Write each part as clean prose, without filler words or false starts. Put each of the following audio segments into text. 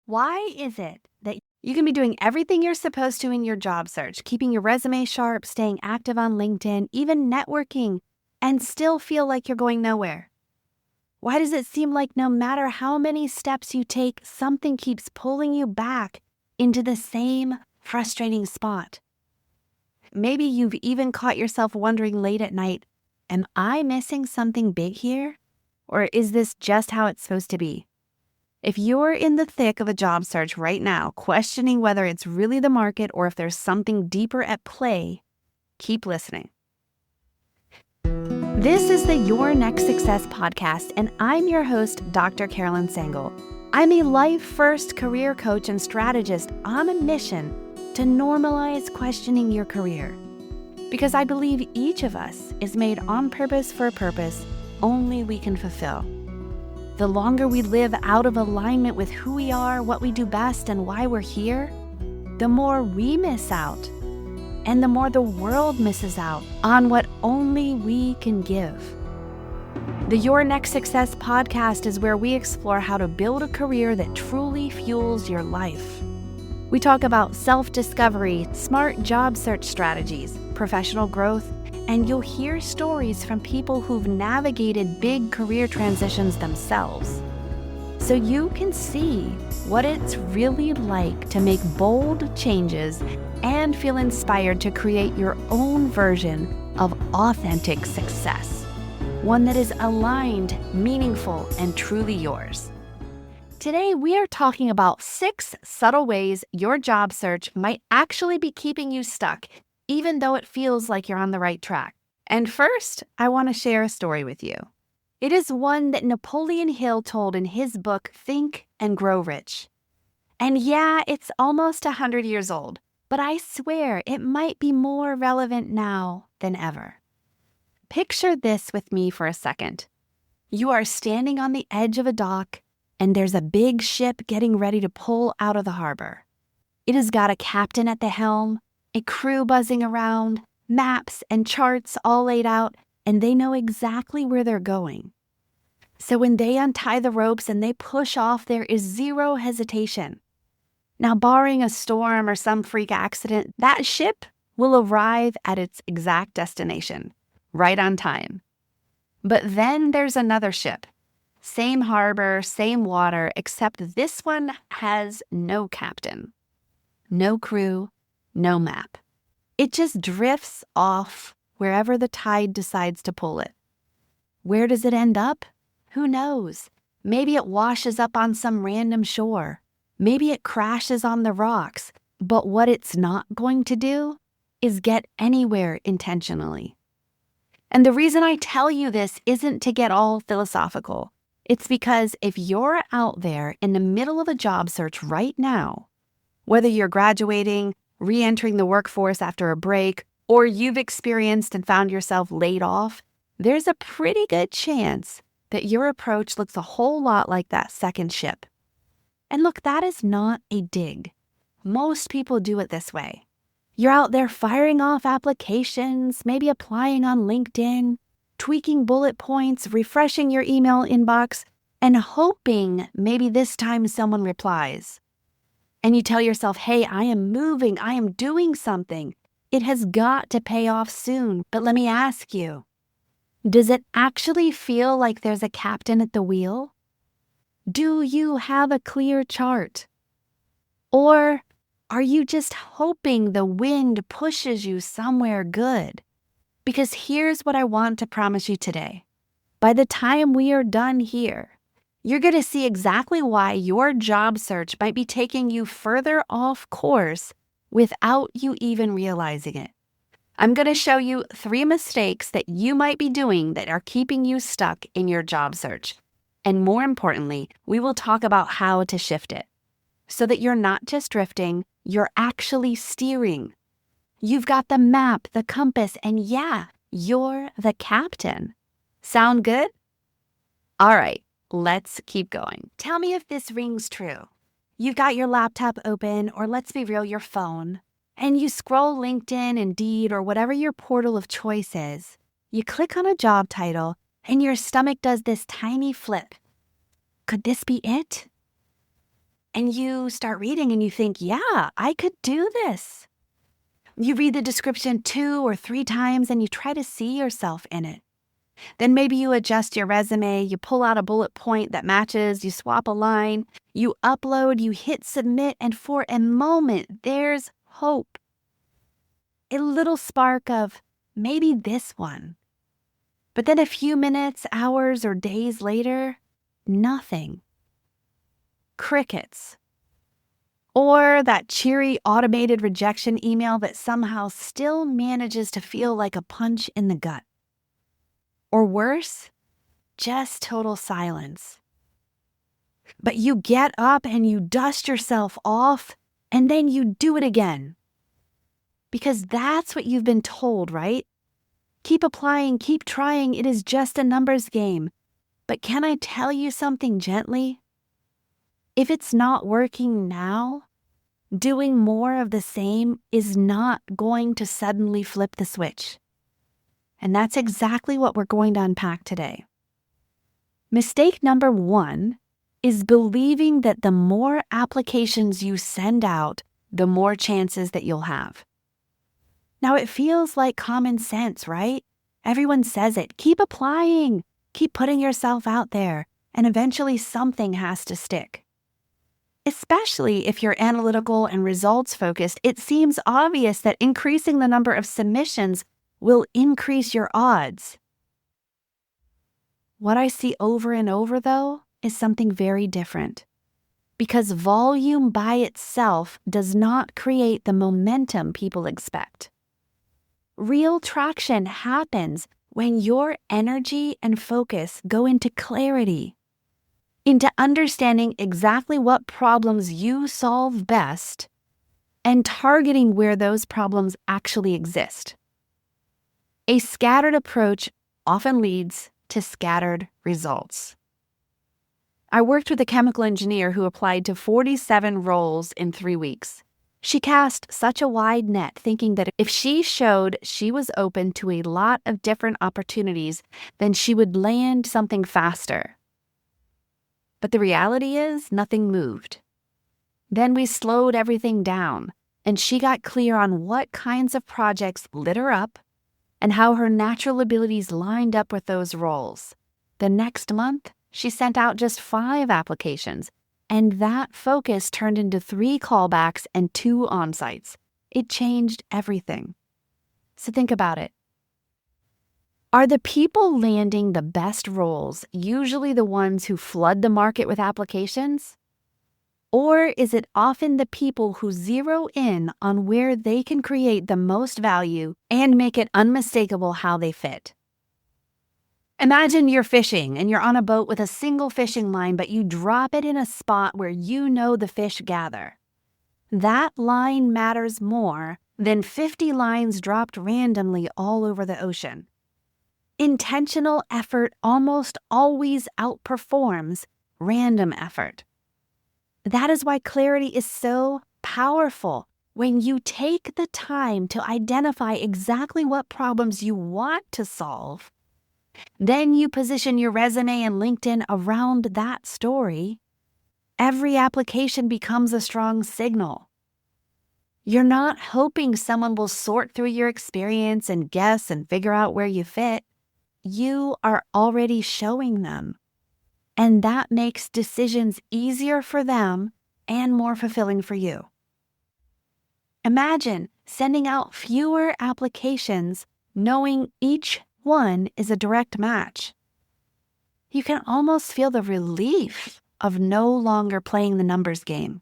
Why is it that you can be doing everything you're supposed to in your job search, keeping your resume sharp, staying active on LinkedIn, even networking, and still feel like you're going nowhere? Why does it seem like no matter how many steps you take, something keeps pulling you back into the same frustrating spot? Maybe you've even caught yourself wondering late at night, am I missing something big here? Or is this just how it's supposed to be? If you're in the thick of a job search right now, questioning whether it's really the market or if there's something deeper at play, keep listening. This is the Your Next Success podcast, and I'm your host, Dr. Carolyn Sangal. I'm a life-first career coach and strategist on a mission to normalize questioning your career. Because I believe each of us is made on purpose for a purpose only we can fulfill. The longer we live out of alignment with who we are, what we do best, and why we're here, the more we miss out, and the more the world misses out on what only we can give. The Your Next Success podcast is where we explore how to build a career that truly fuels your life. We talk about self-discovery, smart job search strategies, professional growth, and you'll hear stories from people who've navigated big career transitions themselves. So you can see what it's really like to make bold changes and feel inspired to create your own version of authentic success. One that is aligned, meaningful, and truly yours. Today, we are talking about 6 subtle ways your job search might actually be keeping you stuck, even though it feels like you're on the right track. And first, I want to share a story with you. It is one that Napoleon Hill told in his book, Think and Grow Rich. And yeah, it's almost 100 years old, but I swear it might be more relevant now than ever. Picture this with me for a second. You are standing on the edge of a dock, and there's a big ship getting ready to pull out of the harbor. It has got a captain at the helm, a crew buzzing around, maps and charts all laid out, and they know exactly where they're going. So when they untie the ropes and they push off, there is zero hesitation. Now, barring a storm or some freak accident, that ship will arrive at its exact destination, right on time. But then there's another ship. Same harbor, same water, except this one has no captain, no crew, no map. It just drifts off wherever the tide decides to pull it. Where does it end up? Who knows? Maybe it washes up on some random shore. Maybe it crashes on the rocks. But what it's not going to do is get anywhere intentionally. And the reason I tell you this isn't to get all philosophical. It's because if you're out there in the middle of a job search right now, whether you're graduating, re-entering the workforce after a break, or you've experienced and found yourself laid off, there's a pretty good chance that your approach looks a whole lot like that second ship. And look, that is not a dig. Most people do it this way. You're out there firing off applications, maybe applying on LinkedIn, tweaking bullet points, refreshing your email inbox, and hoping maybe this time someone replies. And you tell yourself, hey, I am moving, I am doing something. It has got to pay off soon. But let me ask you, does it actually feel like there's a captain at the wheel? Do you have a clear chart? Or are you just hoping the wind pushes you somewhere good? Because here's what I want to promise you today. By the time we are done here, you're going to see exactly why your job search might be taking you further off course without you even realizing it. I'm going to show you 3 mistakes that you might be doing that are keeping you stuck in your job search. And more importantly, we will talk about how to shift it so that you're not just drifting, you're actually steering. You've got the map, the compass, and yeah, you're the captain. Sound good? All right. Let's keep going. Tell me if this rings true. You've got your laptop open, or let's be real, your phone, and you scroll LinkedIn, Indeed, or whatever your portal of choice is. You click on a job title, and your stomach does this tiny flip. Could this be it? And you start reading and you think, yeah, I could do this. You read the description 2 or 3 times and you try to see yourself in it. Then maybe you adjust your resume, you pull out a bullet point that matches, you swap a line, you upload, you hit submit, and for a moment, there's hope. A little spark of maybe this one. But then a few minutes, hours, or days later, nothing. Crickets. Or that cheery automated rejection email that somehow still manages to feel like a punch in the gut. Or worse, just total silence. But you get up and you dust yourself off, and then you do it again. Because that's what you've been told, right? Keep applying, keep trying, it is just a numbers game. But can I tell you something gently? If it's not working now, doing more of the same is not going to suddenly flip the switch. And that's exactly what we're going to unpack today. Mistake number 1 is believing that the more applications you send out, the more chances that you'll have. Now, it feels like common sense, right? Everyone says it. Keep applying, keep putting yourself out there, and eventually something has to stick. Especially if you're analytical and results focused, it seems obvious that increasing the number of submissions will increase your odds. What I see over and over, though, is something very different. Because volume by itself does not create the momentum people expect. Real traction happens when your energy and focus go into clarity, into understanding exactly what problems you solve best, and targeting where those problems actually exist. A scattered approach often leads to scattered results. I worked with a chemical engineer who applied to 47 roles in 3 weeks. She cast such a wide net, thinking that if she showed she was open to a lot of different opportunities, then she would land something faster. But the reality is, nothing moved. Then we slowed everything down, and she got clear on what kinds of projects lit her up and how her natural abilities lined up with those roles. The next month, she sent out just 5 applications, and that focus turned into 3 callbacks and 2 on-sites. It changed everything. So think about it. Are the people landing the best roles usually the ones who flood the market with applications? Or is it often the people who zero in on where they can create the most value and make it unmistakable how they fit? Imagine you're fishing and you're on a boat with a single fishing line, but you drop it in a spot where you know the fish gather. That line matters more than 50 lines dropped randomly all over the ocean. Intentional effort almost always outperforms random effort. That is why clarity is so powerful. When you take the time to identify exactly what problems you want to solve, then you position your resume and LinkedIn around that story, every application becomes a strong signal. You're not hoping someone will sort through your experience and guess and figure out where you fit. You are already showing them. And that makes decisions easier for them and more fulfilling for you. Imagine sending out fewer applications, knowing each one is a direct match. You can almost feel the relief of no longer playing the numbers game.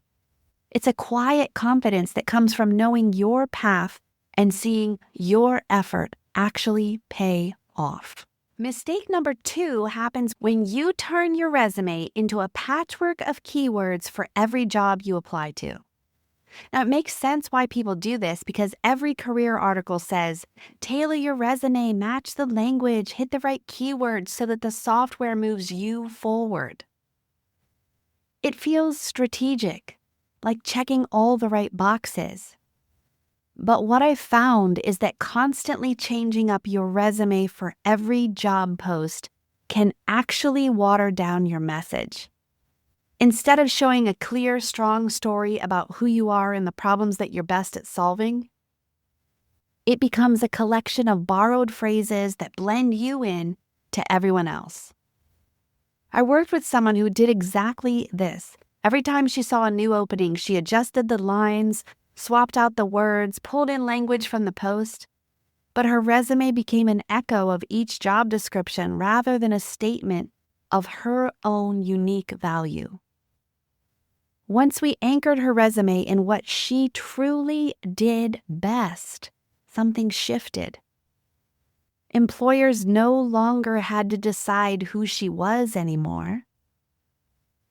It's a quiet confidence that comes from knowing your path and seeing your effort actually pay off. Mistake number 2 happens when you turn your resume into a patchwork of keywords for every job you apply to. Now, it makes sense why people do this because every career article says, tailor your resume, match the language, hit the right keywords so that the software moves you forward. It feels strategic, like checking all the right boxes. But what I've found is that constantly changing up your resume for every job post can actually water down your message. Instead of showing a clear, strong story about who you are and the problems that you're best at solving, it becomes a collection of borrowed phrases that blend you in to everyone else. I worked with someone who did exactly this. Every time she saw a new opening, she adjusted the lines, swapped out the words, pulled in language from the post. But her resume became an echo of each job description rather than a statement of her own unique value. Once we anchored her resume in what she truly did best, something shifted. Employers no longer had to decide who she was anymore.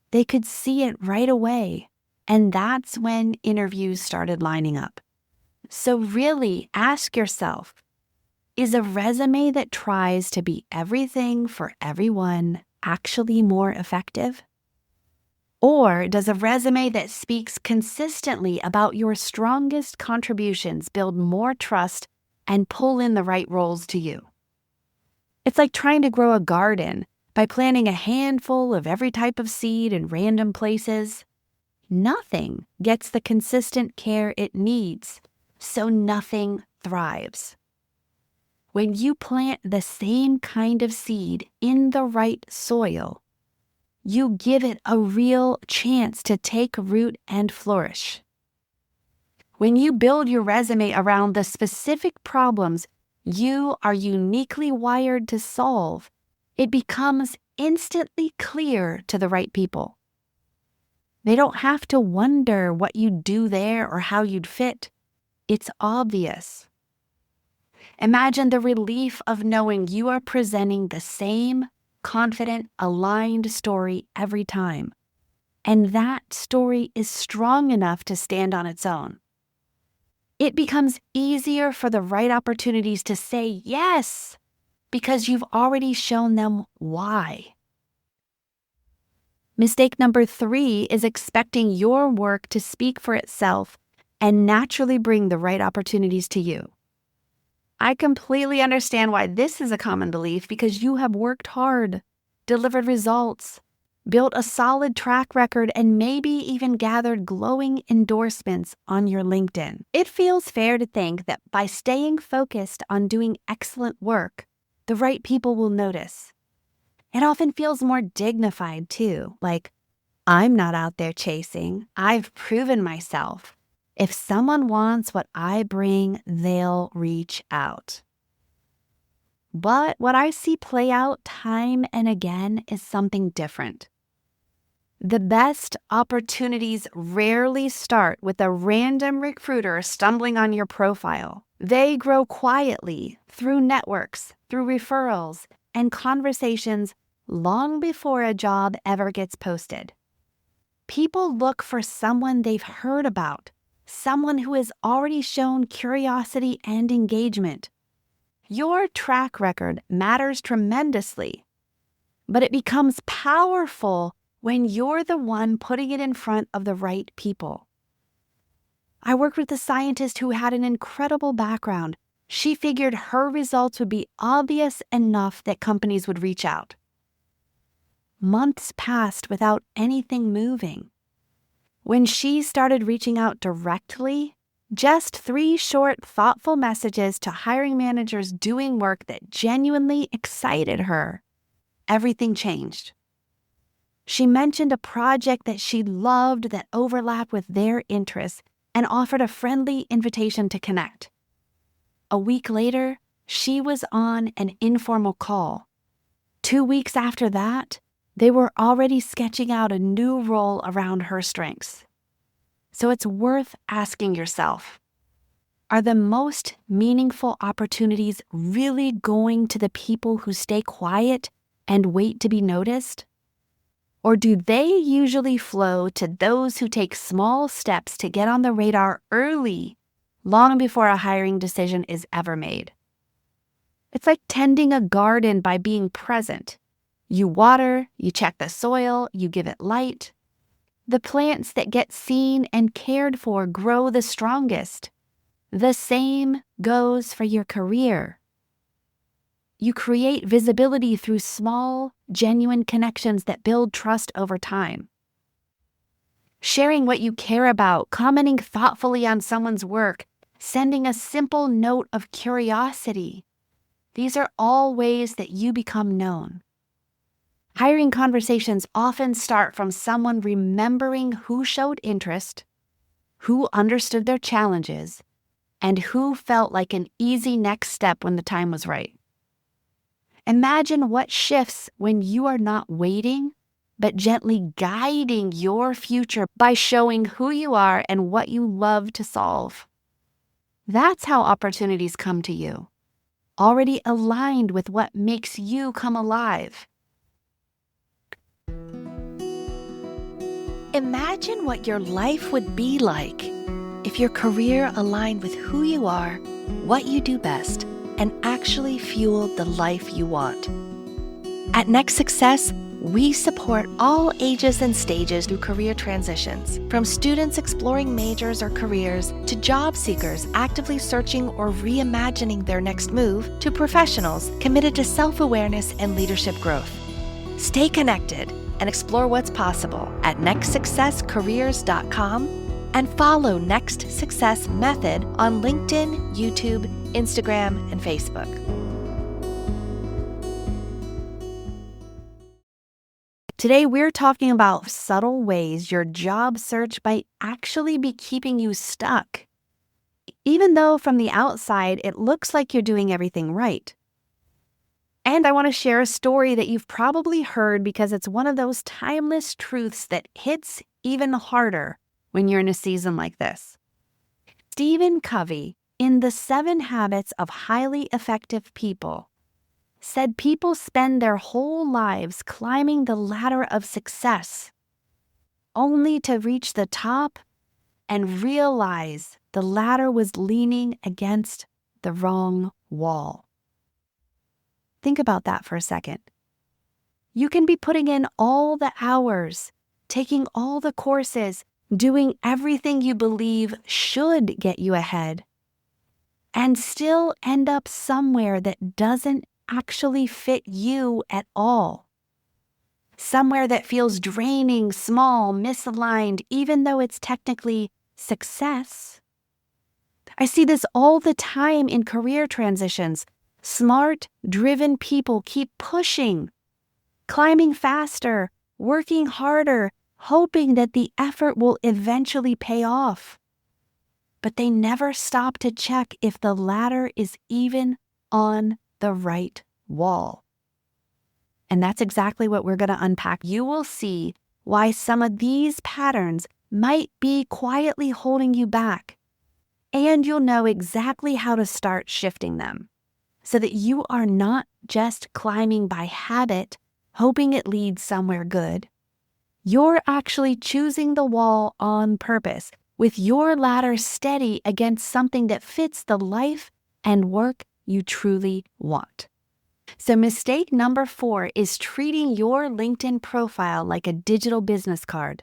They could see it right away, and that's when interviews started lining up. So really ask yourself, is a resume that tries to be everything for everyone actually more effective? Or does a resume that speaks consistently about your strongest contributions build more trust and pull in the right roles to you? It's like trying to grow a garden by planting a handful of every type of seed in random places. Nothing gets the consistent care it needs, so nothing thrives. When you plant the same kind of seed in the right soil, you give it a real chance to take root and flourish. When you build your resume around the specific problems you are uniquely wired to solve, it becomes instantly clear to the right people. They don't have to wonder what you'd do there or how you'd fit. It's obvious. Imagine the relief of knowing you are presenting the same confident, aligned story every time. And that story is strong enough to stand on its own. It becomes easier for the right opportunities to say yes, because you've already shown them why. Mistake number 3 is expecting your work to speak for itself and naturally bring the right opportunities to you. I completely understand why this is a common belief because you have worked hard, delivered results, built a solid track record, and maybe even gathered glowing endorsements on your LinkedIn. It feels fair to think that by staying focused on doing excellent work, the right people will notice. It often feels more dignified too, like, I'm not out there chasing, I've proven myself. If someone wants what I bring, they'll reach out. But what I see play out time and again is something different. The best opportunities rarely start with a random recruiter stumbling on your profile. They grow quietly through networks, through referrals, and conversations long before a job ever gets posted. People look for someone they've heard about, someone who has already shown curiosity and engagement. Your track record matters tremendously, but it becomes powerful when you're the one putting it in front of the right people. I worked with a scientist who had an incredible background. She figured her results would be obvious enough that companies would reach out. Months passed without anything moving. When she started reaching out directly, just 3 short, thoughtful messages to hiring managers doing work that genuinely excited her, everything changed. She mentioned a project that she loved that overlapped with their interests and offered a friendly invitation to connect. A week later, she was on an informal call. 2 weeks after that, they were already sketching out a new role around her strengths. So it's worth asking yourself, are the most meaningful opportunities really going to the people who stay quiet and wait to be noticed? Or do they usually flow to those who take small steps to get on the radar early, long before a hiring decision is ever made? It's like tending a garden by being present. You water, you check the soil, you give it light. The plants that get seen and cared for grow the strongest. The same goes for your career. You create visibility through small, genuine connections that build trust over time. Sharing what you care about, commenting thoughtfully on someone's work, sending a simple note of curiosity. These are all ways that you become known. Hiring conversations often start from someone remembering who showed interest, who understood their challenges, and who felt like an easy next step when the time was right. Imagine what shifts when you are not waiting, but gently guiding your future by showing who you are and what you love to solve. That's how opportunities come to you, already aligned with what makes you come alive. Imagine what your life would be like if your career aligned with who you are, what you do best, and actually fueled the life you want. At Next Success, we support all ages and stages through career transitions, from students exploring majors or careers to job seekers actively searching or reimagining their next move to professionals committed to self-awareness and leadership growth. Stay connected and explore what's possible at nextsuccesscareers.com and follow Next Success Method on LinkedIn, YouTube, Instagram, and Facebook. Today, we're talking about subtle ways your job search might actually be keeping you stuck, even though from the outside it looks like you're doing everything right. And I want to share a story that you've probably heard because it's one of those timeless truths that hits even harder when you're in a season like this. Stephen Covey, in The 7 Habits of Highly Effective People, said people spend their whole lives climbing the ladder of success, only to reach the top and realize the ladder was leaning against the wrong wall. Think about that for a second. You can be putting in all the hours, taking all the courses, doing everything you believe should get you ahead, and still end up somewhere that doesn't actually fit you at all. Somewhere that feels draining, small, misaligned, even though it's technically success. I see this all the time in career transitions. Smart, driven people keep pushing, climbing faster, working harder, hoping that the effort will eventually pay off. But they never stop to check if the ladder is even on the right wall. And that's exactly what we're going to unpack. You will see why some of these patterns might be quietly holding you back, and you'll know exactly how to start shifting them, so that you are not just climbing by habit, hoping it leads somewhere good. You're actually choosing the wall on purpose, with your ladder steady against something that fits the life and work you truly want. So mistake number 4 is treating your LinkedIn profile like a digital business card,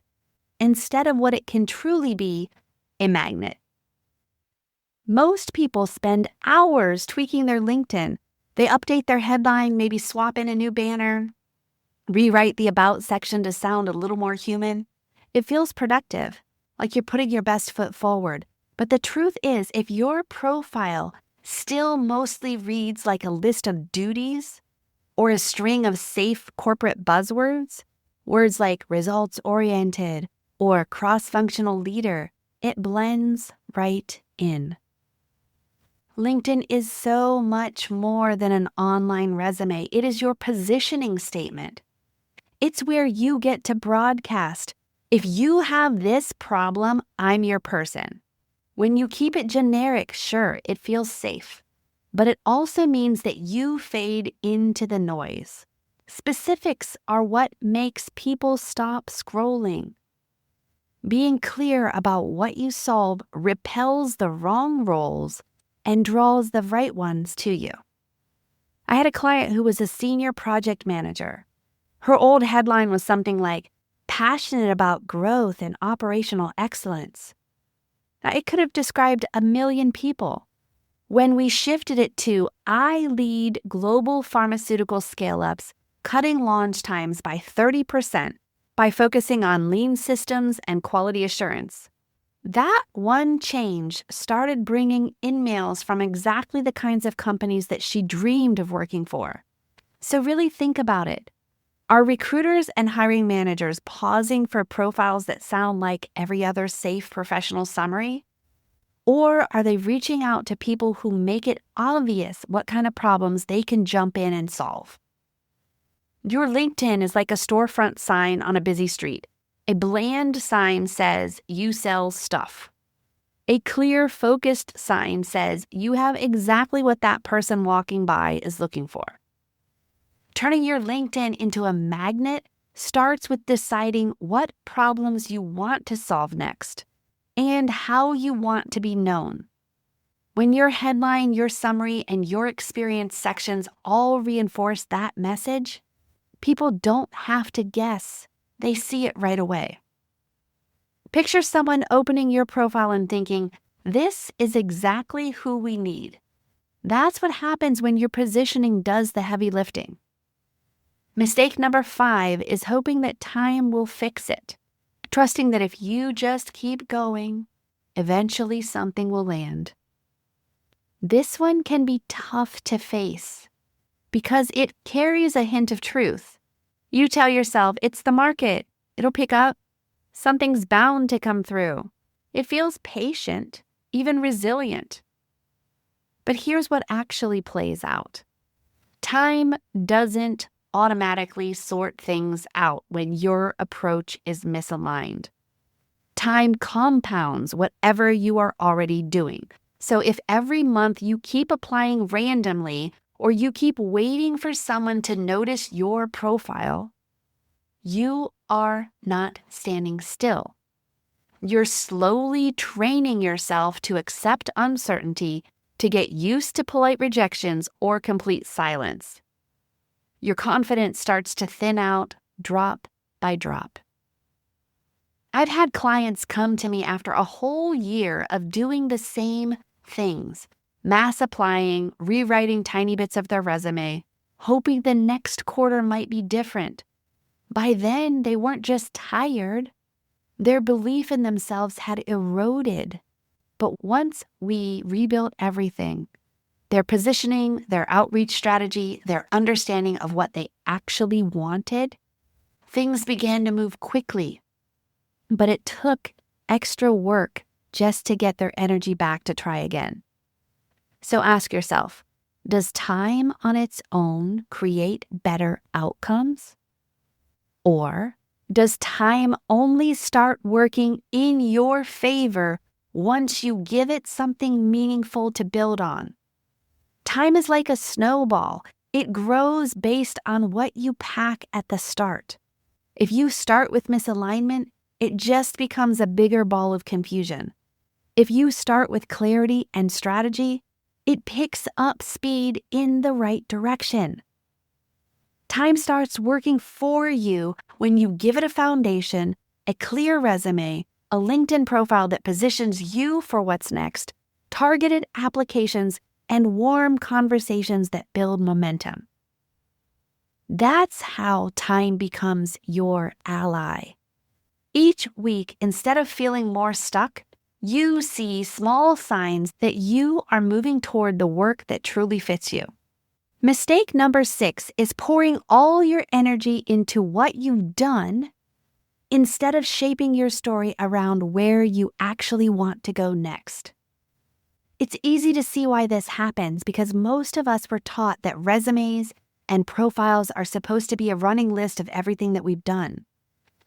instead of what it can truly be, a magnet. Most people spend hours tweaking their LinkedIn. They update their headline, maybe swap in a new banner, rewrite the about section to sound a little more human. It feels productive, like you're putting your best foot forward. But the truth is, if your profile still mostly reads like a list of duties or a string of safe corporate buzzwords, words like results-oriented or cross-functional leader, it blends right in. LinkedIn is so much more than an online resume. It is your positioning statement. It's where you get to broadcast. If you have this problem, I'm your person. When you keep it generic, sure, it feels safe, but it also means that you fade into the noise. Specifics are what makes people stop scrolling. Being clear about what you solve repels the wrong roles and draws the right ones to you. I had a client who was a senior project manager. Her old headline was something like, passionate about growth and operational excellence. Now, it could have described a million people. When we shifted it to, I lead global pharmaceutical scale-ups, cutting launch times by 30%, by focusing on lean systems and quality assurance. That one change started bringing in mails from exactly the kinds of companies that she dreamed of working for. So really think about it. Are recruiters and hiring managers pausing for profiles that sound like every other safe professional summary? Or are they reaching out to people who make it obvious what kind of problems they can jump in and solve? Your LinkedIn is like a storefront sign on a busy street. A bland sign says, "You sell stuff." A clear, focused sign says, "You have exactly what that person walking by is looking for." Turning your LinkedIn into a magnet starts with deciding what problems you want to solve next and how you want to be known. When your headline, your summary, and your experience sections all reinforce that message, people don't have to guess. They see it right away. Picture someone opening your profile and thinking, "This is exactly who we need." That's what happens when your positioning does the heavy lifting. Mistake number 5 is hoping that time will fix it, trusting that if you just keep going, eventually something will land. This one can be tough to face because it carries a hint of truth. You tell yourself, it's the market, it'll pick up, something's bound to come through. It feels patient, even resilient. But here's what actually plays out. Time doesn't automatically sort things out when your approach is misaligned. Time compounds whatever you are already doing. So if every month you keep applying randomly or you keep waiting for someone to notice your profile, you are not standing still. You're slowly training yourself to accept uncertainty, to get used to polite rejections or complete silence. Your confidence starts to thin out drop by drop. I've had clients come to me after a whole year of doing the same things, mass applying, rewriting tiny bits of their resume, hoping the next quarter might be different. By then, they weren't just tired. Their belief in themselves had eroded. But once we rebuilt everything, their positioning, their outreach strategy, their understanding of what they actually wanted, things began to move quickly. But it took extra work just to get their energy back to try again. So ask yourself, does time on its own create better outcomes? Or does time only start working in your favor once you give it something meaningful to build on? Time is like a snowball. It grows based on what you pack at the start. If you start with misalignment, it just becomes a bigger ball of confusion. If you start with clarity and strategy, it picks up speed in the right direction. Time starts working for you when you give it a foundation, a clear resume, a LinkedIn profile that positions you for what's next, targeted applications, and warm conversations that build momentum. That's how time becomes your ally. Each week, instead of feeling more stuck, you see small signs that you are moving toward the work that truly fits you. Mistake number 6 is pouring all your energy into what you've done instead of shaping your story around where you actually want to go next. It's easy to see why this happens because most of us were taught that resumes and profiles are supposed to be a running list of everything that we've done.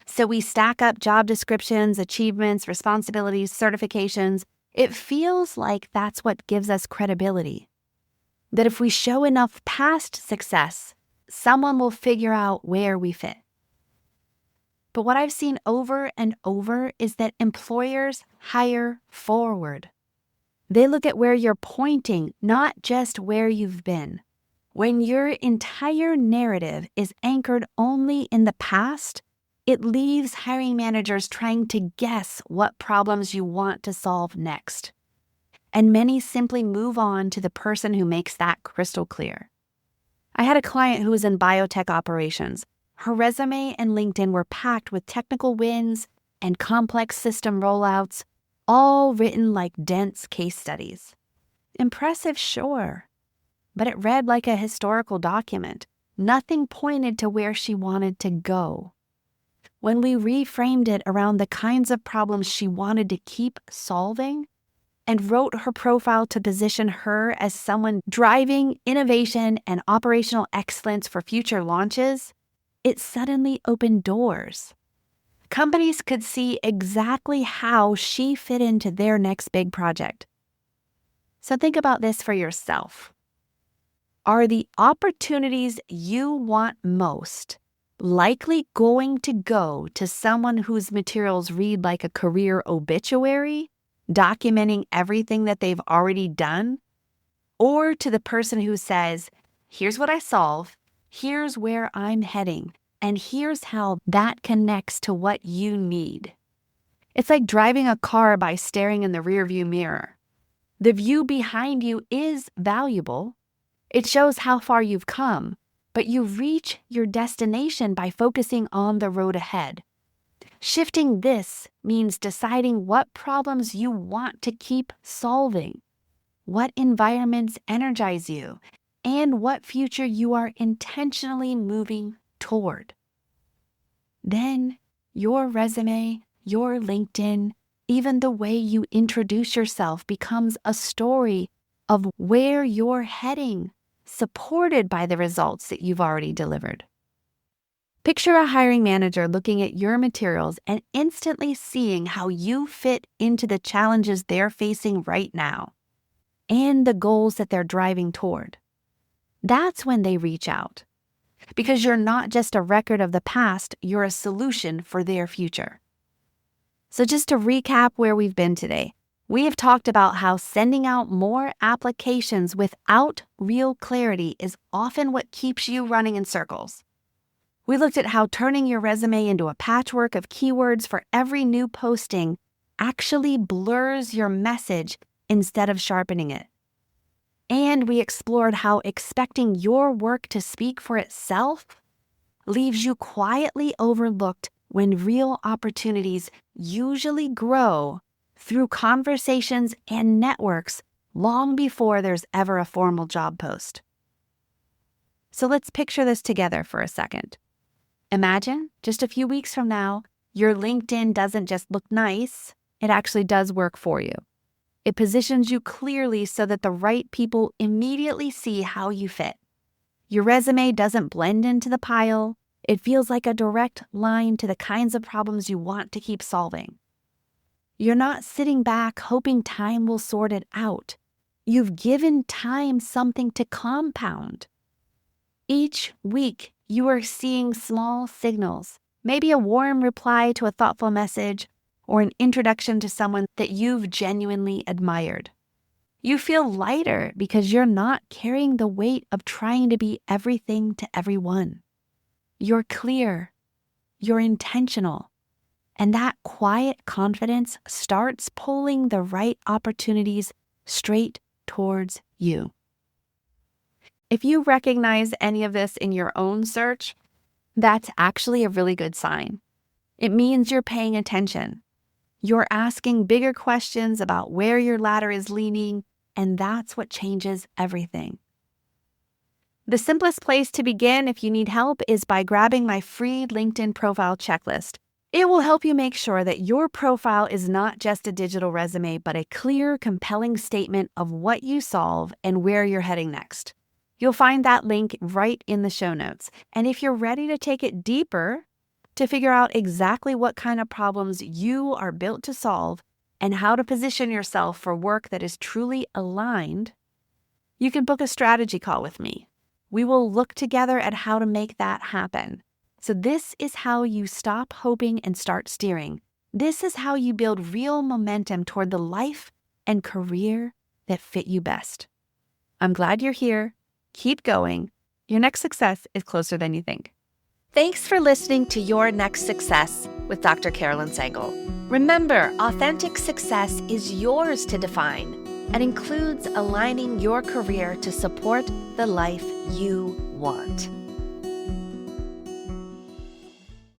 So we stack up job descriptions, achievements, responsibilities, certifications. It feels like that's what gives us credibility. That if we show enough past success, someone will figure out where we fit. But what I've seen over and over is that employers hire forward. They look at where you're pointing, not just where you've been. When your entire narrative is anchored only in the past, it leaves hiring managers trying to guess what problems you want to solve next. And many simply move on to the person who makes that crystal clear. I had a client who was in biotech operations. Her resume and LinkedIn were packed with technical wins and complex system rollouts, all written like dense case studies. Impressive, sure, but it read like a historical document. Nothing pointed to where she wanted to go. When we reframed it around the kinds of problems she wanted to keep solving and wrote her profile to position her as someone driving innovation and operational excellence for future launches, it suddenly opened doors. Companies could see exactly how she fit into their next big project. So think about this for yourself. Are the opportunities you want most likely going to go to someone whose materials read like a career obituary, documenting everything that they've already done, or to the person who says, here's what I solve, here's where I'm heading, and here's how that connects to what you need? It's like driving a car by staring in the rearview mirror. The view behind you is valuable. It shows how far you've come, but you reach your destination by focusing on the road ahead. Shifting this means deciding what problems you want to keep solving, what environments energize you, and what future you are intentionally moving toward. Then your resume, your LinkedIn, even the way you introduce yourself becomes a story of where you're heading, supported by the results that you've already delivered. Picture a hiring manager looking at your materials and instantly seeing how you fit into the challenges they're facing right now and the goals that they're driving toward. That's when they reach out, because you're not just a record of the past, you're a solution for their future. So just to recap where we've been today, we have talked about how sending out more applications without real clarity is often what keeps you running in circles. We looked at how turning your resume into a patchwork of keywords for every new posting actually blurs your message instead of sharpening it. And we explored how expecting your work to speak for itself leaves you quietly overlooked when real opportunities usually grow through conversations and networks long before there's ever a formal job post. So let's picture this together for a second. Imagine just a few weeks from now, your LinkedIn doesn't just look nice, it actually does work for you. It positions you clearly so that the right people immediately see how you fit. Your resume doesn't blend into the pile. It feels like a direct line to the kinds of problems you want to keep solving. You're not sitting back hoping time will sort it out. You've given time something to compound. Each week, you are seeing small signals, maybe a warm reply to a thoughtful message, or an introduction to someone that you've genuinely admired. You feel lighter because you're not carrying the weight of trying to be everything to everyone. You're clear, you're intentional, and that quiet confidence starts pulling the right opportunities straight towards you. If you recognize any of this in your own search, that's actually a really good sign. It means you're paying attention. You're asking bigger questions about where your ladder is leaning, and that's what changes everything. The simplest place to begin if you need help is by grabbing my free LinkedIn profile checklist. It will help you make sure that your profile is not just a digital resume, but a clear, compelling statement of what you solve and where you're heading next. You'll find that link right in the show notes. And if you're ready to take it deeper, to figure out exactly what kind of problems you are built to solve and how to position yourself for work that is truly aligned, you can book a strategy call with me. We will look together at how to make that happen. So this is how you stop hoping and start steering. This is how you build real momentum toward the life and career that fit you best. I'm glad you're here. Keep going. Your next success is closer than you think. Thanks for listening to Your Next Success with Dr. Carolyn Sangal. Remember, authentic success is yours to define and includes aligning your career to support the life you want.